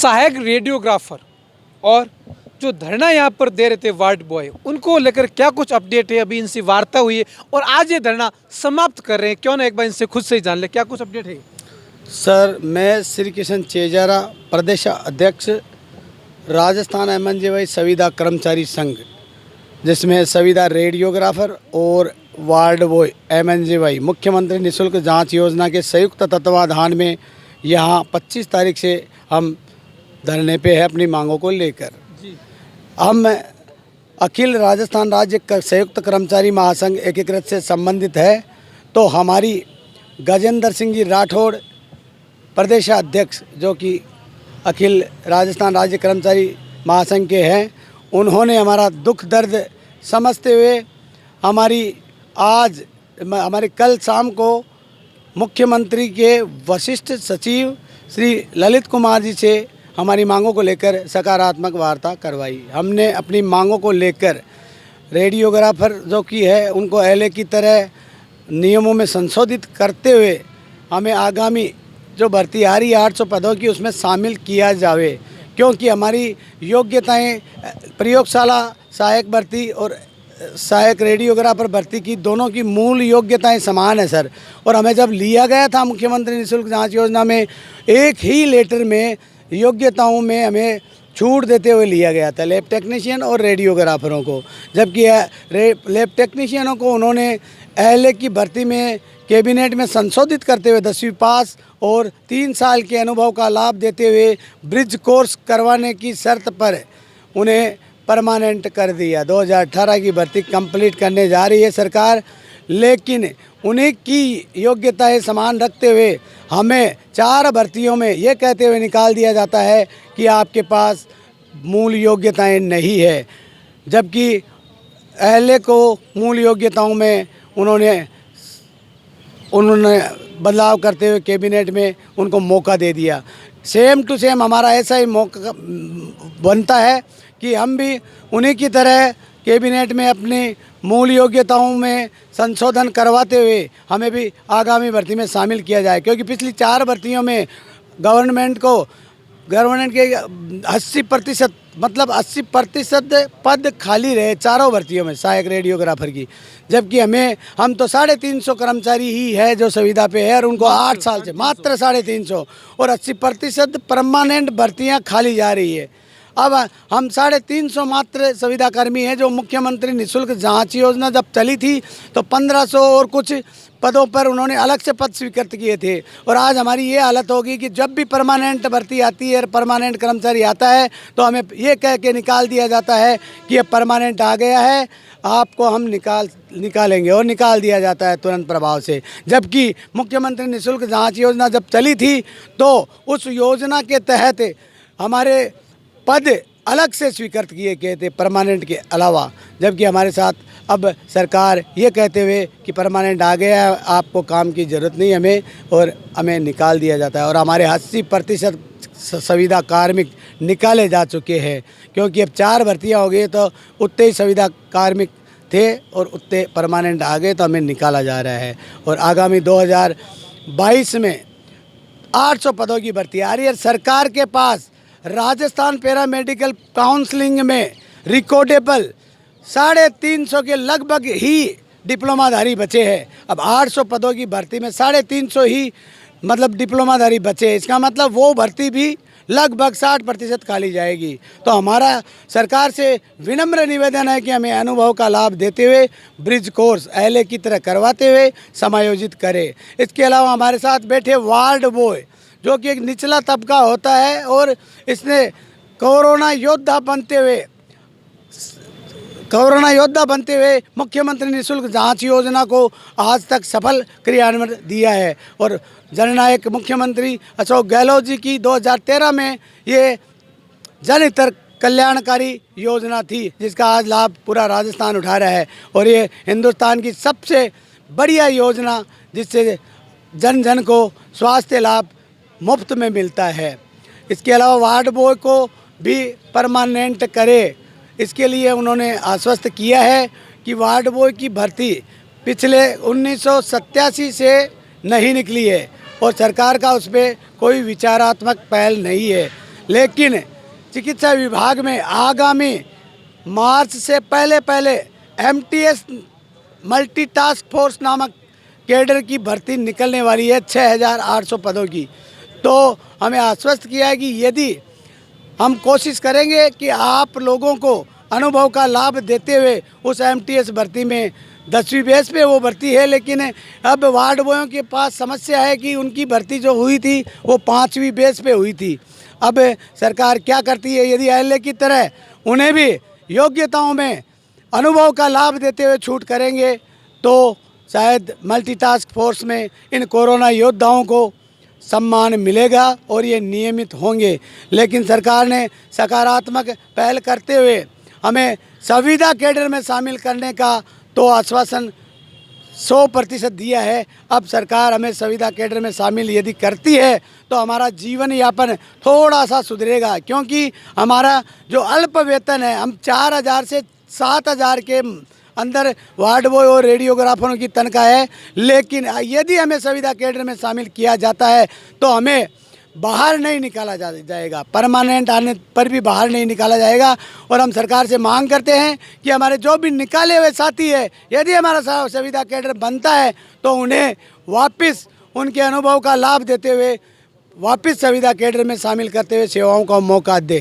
सहायक रेडियोग्राफर और जो धरना यहाँ पर दे रहे थे वार्ड बॉय, उनको लेकर क्या कुछ अपडेट है? अभी इनसे वार्ता हुई है और आज ये धरना समाप्त कर रहे हैं। क्यों ना एक बार इनसे खुद से ही जान ले क्या कुछ अपडेट है। सर, मैं श्री किशन चेजारा, प्रदेश अध्यक्ष राजस्थान एमएनजेवाई संविदा कर्मचारी संघ, जिसमें संविदा रेडियोग्राफर और वार्ड बॉय एमएनजेवाई मुख्यमंत्री निःशुल्क जांच योजना के संयुक्त तत्वाधान में यहाँ 25 तारीख से हम धरने पे है अपनी मांगों को लेकर। हम अखिल राजस्थान राज्य संयुक्त कर्मचारी महासंघ एकीकृत से संबंधित है, तो हमारी गजेंद्र सिंह जी राठौड़ प्रदेशाध्यक्ष, जो कि अखिल राजस्थान राज्य कर्मचारी महासंघ के हैं, उन्होंने हमारा दुख दर्द समझते हुए हमारी कल शाम को मुख्यमंत्री के वरिष्ठ सचिव श्री ललित कुमार जी से हमारी मांगों को लेकर सकारात्मक वार्ता करवाई। हमने अपनी मांगों को लेकर रेडियोग्राफर जो कि है उनको एलए की तरह नियमों में संशोधित करते हुए हमें आगामी जो भर्ती आ रही है 800 पदों की, उसमें शामिल किया जावे, क्योंकि हमारी योग्यताएं प्रयोगशाला सहायक भर्ती और सहायक रेडियोग्राफर भर्ती की दोनों की मूल योग्यताएं समान है सर। और हमें जब लिया गया था मुख्यमंत्री निःशुल्क जांच योजना में, एक ही लेटर में योग्यताओं में हमें छूट देते हुए लिया गया था लैब टेक्नीशियन और रेडियोग्राफरों को, जबकि लैब टेक्नीशियनों को उन्होंने एलए की भर्ती में कैबिनेट में संशोधित करते हुए 10वीं पास और 3 साल के अनुभव का लाभ देते हुए ब्रिज कोर्स करवाने की शर्त पर उन्हें परमानेंट कर दिया। 2018 की भर्ती कंप्लीट करने जा रही है सरकार, लेकिन उन्हीं की योग्यताएं समान रखते हुए हमें 4 भर्तियों में ये कहते हुए निकाल दिया जाता है कि आपके पास मूल योग्यताएं नहीं है, जबकि एलए को मूल योग्यताओं में उन्होंने बदलाव करते हुए कैबिनेट में उनको मौका दे दिया। सेम टू सेम हमारा ऐसा ही मौका बनता है कि हम भी उन्हीं की तरह कैबिनेट में अपनी मूल योग्यताओं में संशोधन करवाते हुए हमें भी आगामी भर्ती में शामिल किया जाए, क्योंकि पिछली 4 भर्तियों में गवर्नमेंट के 80% मतलब 80% पद खाली रहे चारों भर्तियों में सहायक रेडियोग्राफर की, जबकि हम तो 350 कर्मचारी ही है जो संविदा पे है और उनको 8 साल से मात्र 350 और 80% परमानेंट भर्तियां खाली जा रही है। अब हम 350 मात्र संविदा कर्मी हैं, जो मुख्यमंत्री निःशुल्क जांच योजना जब चली थी तो 1500 और कुछ पदों पर उन्होंने अलग से पद स्वीकृत किए थे, और आज हमारी ये हालत होगी कि जब भी परमानेंट भर्ती आती है, परमानेंट कर्मचारी आता है, तो हमें ये कह के निकाल दिया जाता है कि ये परमानेंट आ गया है, आपको हम निकालेंगे, और निकाल दिया जाता है तुरंत प्रभाव से। जबकि मुख्यमंत्री निःशुल्क जांच योजना जब चली थी तो उस योजना के तहत हमारे पद अलग से स्वीकृत किए गए थे परमानेंट के अलावा, जबकि हमारे साथ अब सरकार ये कहते हुए कि परमानेंट आ गया है, आपको काम की ज़रूरत नहीं हमें, और हमें निकाल दिया जाता है। और हमारे 80% संविदा कार्मिक निकाले जा चुके हैं, क्योंकि अब 4 भर्तियाँ हो गई तो उतने ही संविदा कार्मिक थे और उतने परमानेंट आ गए, तो हमें निकाला जा रहा है। और आगामी 2022 में 800 पदों की भर्ती आ रही है। सरकार के पास राजस्थान पैरामेडिकल काउंसलिंग में रिकॉर्डेबल 350 के लगभग ही डिप्लोमाधारी बचे हैं। अब 800 पदों की भर्ती में 350 ही मतलब डिप्लोमाधारी बचे हैं, इसका मतलब वो भर्ती भी लगभग 60% खाली जाएगी। तो हमारा सरकार से विनम्र निवेदन है कि हमें अनुभव का लाभ देते हुए ब्रिज कोर्स एलए की तरह करवाते हुए समायोजित करें। इसके अलावा हमारे साथ बैठे वार्ड बॉय, जो कि एक निचला तबका होता है, और इसने कोरोना योद्धा बनते हुए मुख्यमंत्री निःशुल्क जांच योजना को आज तक सफल क्रियान्वयन दिया है। और जननायक मुख्यमंत्री अशोक गहलोत जी की 2013 में ये जनहित कल्याणकारी योजना थी, जिसका आज लाभ पूरा राजस्थान उठा रहा है, और ये हिंदुस्तान की सबसे बढ़िया योजना जिससे जन जन को स्वास्थ्य लाभ मुफ्त में मिलता है। इसके अलावा वार्ड बॉय को भी परमानेंट करे, इसके लिए उन्होंने आश्वस्त किया है कि वार्ड बॉय की भर्ती पिछले 1987 से नहीं निकली है और सरकार का उस पर कोई विचारात्मक पहल नहीं है। लेकिन चिकित्सा विभाग में आगामी मार्च से पहले एमटीएस मल्टी टास्क फोर्स नामक कैडर की भर्ती निकलने वाली है 6,800 पदों की। तो हमें आश्वस्त किया है कि यदि हम कोशिश करेंगे कि आप लोगों को अनुभव का लाभ देते हुए उस एमटीएस भर्ती में 10वीं बेस पे वो भर्ती है, लेकिन अब वार्ड बॉयों के पास समस्या है कि उनकी भर्ती जो हुई थी वो 5वीं बेस पे हुई थी। अब सरकार क्या करती है, यदि एलए की तरह उन्हें भी योग्यताओं में अनुभव का लाभ देते हुए छूट करेंगे तो शायद मल्टीटास्क फोर्स में इन कोरोना योद्धाओं को सम्मान मिलेगा और ये नियमित होंगे। लेकिन सरकार ने सकारात्मक पहल करते हुए हमें संविदा कैडर में शामिल करने का तो आश्वासन 100% दिया है। अब सरकार हमें संविदा कैडर में शामिल यदि करती है तो हमारा जीवन यापन थोड़ा सा सुधरेगा, क्योंकि हमारा जो अल्प वेतन है, हम 4,000 से 7,000 के अंदर वार्ड बॉय और रेडियोग्राफरों की तनख्वाह है। लेकिन यदि हमें संविदा कैडर में शामिल किया जाता है तो हमें बाहर नहीं निकाला जाएगा, परमानेंट आने पर भी बाहर नहीं निकाला जाएगा। और हम सरकार से मांग करते हैं कि हमारे जो भी निकाले हुए साथी है, यदि हमारा संविदा कैडर बनता है तो उन्हें वापस उनके अनुभव का लाभ देते हुए वापस संविदा कैडर में शामिल करते हुए सेवाओं का मौका दे।